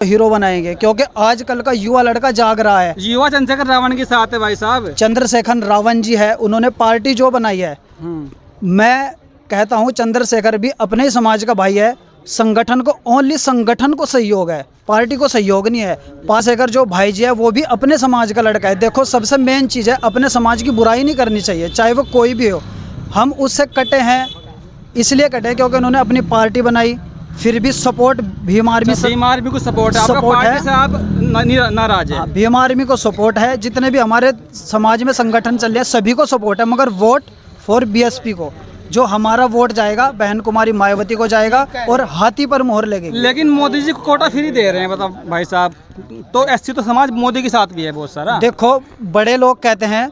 Hero बनाएंगे, क्योंकि आजकल का युवा लड़का जाग रहा है। युवा चंद्रशेखर रावण के साथ है भाई साहब। चंद्रशेखर रावण जी है, उन्होंने पार्टी जो बनाई है, मैं कहता हूँ चंद्रशेखर भी अपने ही समाज का भाई है। संगठन को, ओनली संगठन को सहयोग है, पार्टी को सहयोग नहीं है। चंद्रशेखर जो भाई जी है वो भी अपने समाज का लड़का है। देखो सबसे मेन चीज़ है, अपने समाज की बुराई नहीं करनी चाहिए, चाहे वो कोई भी हो। हम उससे कटे हैं, इसलिए कटे क्योंकि उन्होंने अपनी पार्टी बनाई, फिर भी सपोर्ट भीम आर्मी को सपोर्ट है, आपका पार्टी से आप नाराज है? भीम आर्मी को सपोर्ट है, जितने भी हमारे समाज में संगठन चल रहे हैं सभी को सपोर्ट है, मगर वोट फॉर बीएसपी को। जो हमारा वोट जाएगा बहन कुमारी मायावती को जाएगा और हाथी पर मोहर लगेगी। लेकिन मोदी जी को कोटा फ्री दे रहे हैं, बताओ भाई साहब, तो एससी तो समाज मोदी के साथ भी है बहुत सारा। देखो बड़े लोग कहते हैं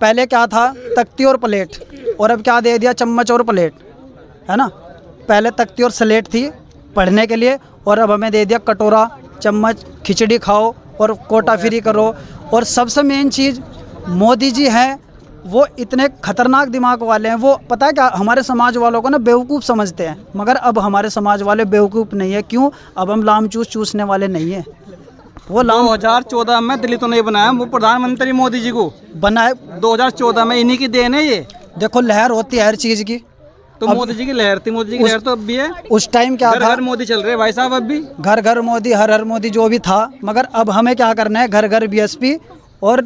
पहले क्या था, तख्ती और प्लेट, और अब क्या दे दिया, चम्मच और प्लेट, है ना। पहले तख्ती और स्लेट थी पढ़ने के लिए, और अब हमें दे दिया कटोरा, चम्मच, खिचड़ी खाओ और कोटा फ्री करो। और सबसे मेन चीज़, मोदी जी हैं वो इतने खतरनाक दिमाग वाले हैं, वो पता है क्या, हमारे समाज वालों को ना बेवकूफ़ समझते हैं, मगर अब हमारे समाज वाले बेवकूफ़ नहीं है। क्यों? अब हम लाम चूसने वाले नहीं हैं। वो 2014 में दिल्ली तो नहीं बनाया, वो प्रधानमंत्री मोदी जी को बनाए 2014 में, इन्हीं की देन है ये। देखो लहर होती है हर चीज़ की, तो मोदी जी की लहर थी, मोदी जी की लहर तो अब भी है। उस टाइम क्या था, घर मोदी चल रहे भाई साहब, अब भी घर घर मोदी, हर हर मोदी जो भी था। मगर अब हमें क्या करना है, घर घर बीएसपी, और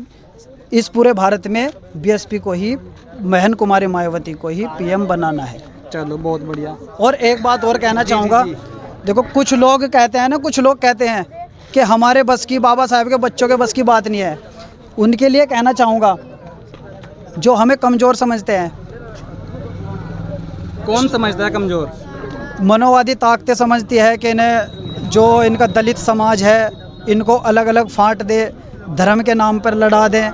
इस पूरे भारत में बीएसपी को ही, बहन कुमारी मायावती को ही पीएम बनाना है। चलो बहुत बढ़िया। और एक बात और कहना चाहूँगा, देखो कुछ लोग कहते हैं ना, कुछ लोग कहते हैं कि हमारे बस की, बाबा साहब के बच्चों के बस की बात नहीं है। उनके लिए कहना चाहूँगा जो हमें कमज़ोर समझते हैं। कौन समझता है कमज़ोर? मनोवादी ताकतें समझती है कि इन्हें, जो इनका दलित समाज है, इनको अलग अलग फाँट दे, धर्म के नाम पर लड़ा दें।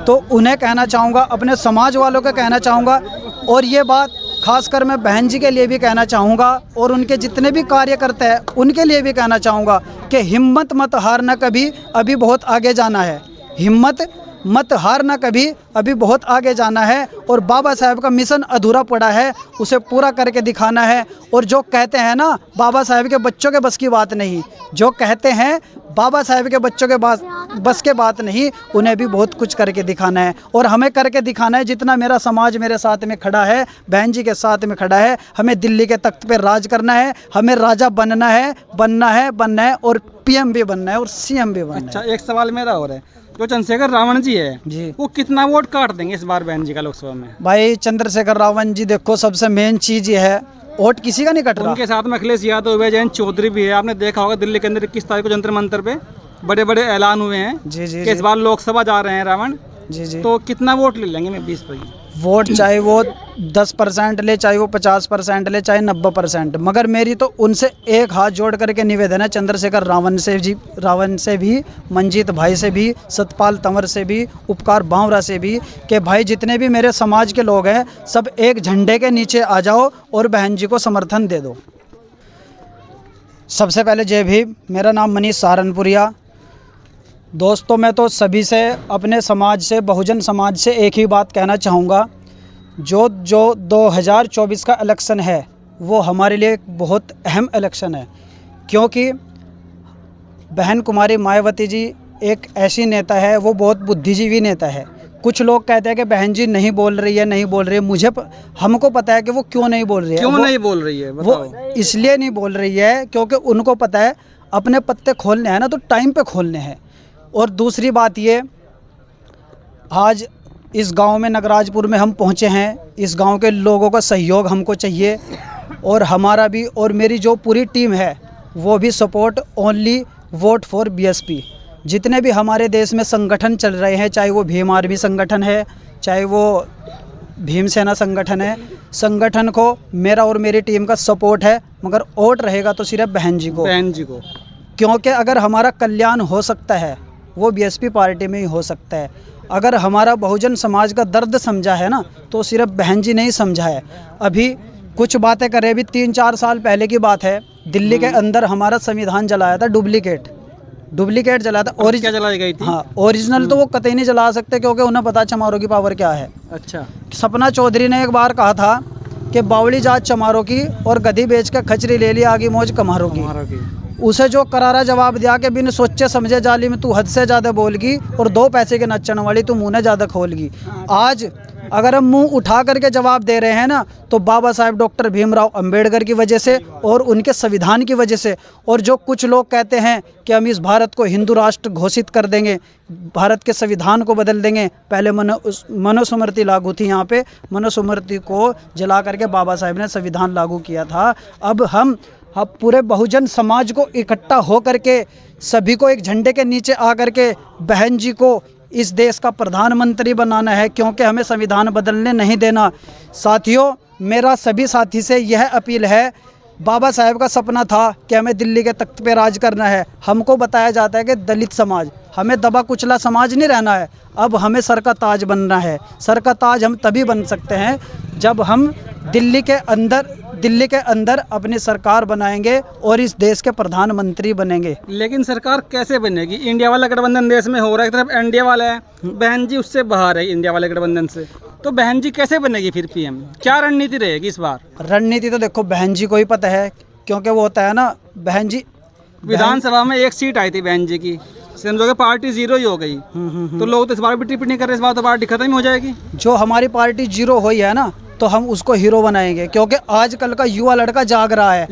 तो उन्हें कहना चाहूँगा, अपने समाज वालों को कहना चाहूँगा, और ये बात खासकर मैं बहन जी के लिए भी कहना चाहूँगा, और उनके जितने भी कार्यकर्ता हैं उनके लिए भी कहना चाहूँगा कि हिम्मत मत हारना कभी, अभी बहुत आगे जाना है। हिम्मत मत हारना कभी, अभी बहुत आगे जाना है। और बाबा साहब का मिशन अधूरा पड़ा है, उसे पूरा करके दिखाना है। और जो कहते हैं ना बाबा साहब के बच्चों के बस की बात नहीं, जो कहते हैं बाबा साहब के बच्चों के बस के बात नहीं, उन्हें भी बहुत कुछ करके दिखाना है। और हमें करके दिखाना है, जितना मेरा समाज मेरे साथ में खड़ा है, बहन जी के साथ में खड़ा है, हमें दिल्ली के तख्त पे राज करना है, हमें राजा बनना है, बनना है, और पीएम भी बनना है और सीएम भी बनना है। अच्छा, एक सवाल मेरा और है, जो चंद्रशेखर रावण जी है जी, वो कितना वोट काट देंगे इस बार बहन जी का लोकसभा में? भाई चंद्रशेखर रावण जी, देखो सबसे मेन चीज़ ये है, वोट किसी का नहीं कट रहा। उनके साथ में अखिलेश यादव है, जयंत चौधरी भी है। आपने देखा होगा दिल्ली के अंदर 21 तारीख को जंतर मंतर पे बड़े बड़े ऐलान हुए हैं जी जी कि इस बार लोकसभा जा रहे हैं रावण जी जी। तो कितना वोट ले लेंगे? मैं 20%। वोट चाहे वो 10% ले, चाहे वो 50% ले, चाहे 90%, मगर मेरी तो उनसे एक हाथ जोड़ करके निवेदन है, चंद्रशेखर रावण से भी, मंजीत भाई से भी, सतपाल तंवर से भी, उपकार बावरा से भी, कि भाई जितने भी मेरे समाज के लोग हैं सब एक झंडे के नीचे आ जाओ और बहन जी को समर्थन दे दो। सबसे पहले जय भीम। मेरा नाम मनीष सहारनपुरिया। दोस्तों मैं तो सभी से, अपने समाज से, बहुजन समाज से एक ही बात कहना चाहूँगा, जो 2024 का इलेक्शन है वो हमारे लिए एक बहुत अहम इलेक्शन है, क्योंकि बहन कुमारी मायावती जी एक ऐसी नेता है, वो बहुत बुद्धिजीवी नेता है। कुछ लोग कहते हैं कि बहन जी नहीं बोल रही है, हमको पता है कि वो क्यों नहीं बोल रही है। क्यों नहीं बोल रही है बताओ? वो इसलिए नहीं बोल रही है क्योंकि उनको पता है अपने पत्ते खोलने हैं ना, तो टाइम पे खोलने हैं। और दूसरी बात ये, आज इस गांव में, नगराजपुर में हम पहुंचे हैं, इस गांव के लोगों का सहयोग हमको चाहिए, और हमारा भी और मेरी जो पूरी टीम है वो भी support only vote for BSP. जितने भी हमारे देश में संगठन चल रहे हैं, चाहे वो भीम आर्मी संगठन है, चाहे वो भीम सेना संगठन है, संगठन को मेरा और मेरी टीम का सपोर्ट है, मगर वोट रहेगा तो सिर्फ बहन जी को। क्योंकि अगर हमारा कल्याण हो सकता है वो बीएसपी पार्टी में ही हो सकता है। अगर हमारा बहुजन समाज का दर्द समझा है ना, तो सिर्फ बहन जी नहीं समझा है। अभी कुछ बातें करें, अभी 3-4 साल पहले की बात है, दिल्ली के अंदर हमारा संविधान जलाया था, डुप्लीकेट जलाया था। क्या जलाई गई थी? हाँ, ओरिजिनल तो वो कतई नहीं जला सकते, क्योंकि उन्हें पता चमारों की पावर क्या है। अच्छा, सपना चौधरी ने एक बार कहा था कि बावली जात चमारों की, और गधी बेच कर खचरी ले ली आगी मौज कमारों की। उसे जो करारा जवाब दिया कि बिन सोचे समझे जाली में तू हद से ज़्यादा बोलगी और 2 पैसे के नच्चण वाली तू मुँह ने ज़्यादा खोलगी। आज अगर हम मुंह उठा करके जवाब दे रहे हैं ना, तो बाबा साहेब डॉक्टर भीमराव अंबेडकर की वजह से और उनके संविधान की वजह से। और जो कुछ लोग कहते हैं कि हम इस भारत को हिंदू राष्ट्र घोषित कर देंगे, भारत के संविधान को बदल देंगे, पहले मनुस्मृति लागू थी यहाँ पे, मनुस्मृति को जला करके बाबा साहेब ने संविधान लागू किया था। अब हम पूरे बहुजन समाज को इकट्ठा हो करके सभी को एक झंडे के नीचे आकर के बहन जी को इस देश का प्रधानमंत्री बनाना है, क्योंकि हमें संविधान बदलने नहीं देना। साथियों, मेरा सभी साथी से यह अपील है, बाबा साहेब का सपना था कि हमें दिल्ली के तख्त पे राज करना है। हमको बताया जाता है कि दलित समाज, हमें दबा कुचला समाज नहीं रहना है, अब हमें सर का ताज बनना है। सर का ताज हम तभी बन सकते हैं जब हम दिल्ली के अंदर अपनी सरकार बनाएंगे और इस देश के प्रधानमंत्री बनेंगे। लेकिन सरकार कैसे बनेगी? इंडिया वाला गठबंधन देश में हो रहा है, एक तरफ एनडीए वाला है, बहन जी उससे बाहर है इंडिया वाले गठबंधन से, तो बहन जी कैसे बनेगी फिर पीएम? क्या रणनीति रहेगी इस बार? रणनीति तो देखो बहन जी को ही पता है, क्योंकि वो होता है ना, बहन जी विधानसभा में 1 सीट आई थी बहन जी की, समझोगे पार्टी 0 ही हो गई। तो लोग तो इस बार भी टिप्पणी कर रहे हैं, इस बार तो पार्टी खत्म ही हो जाएगी। जो हमारी पार्टी 0 हुई है ना, तो हम उसको हीरो बनाएंगे, क्योंकि आजकल का युवा लड़का जाग रहा है।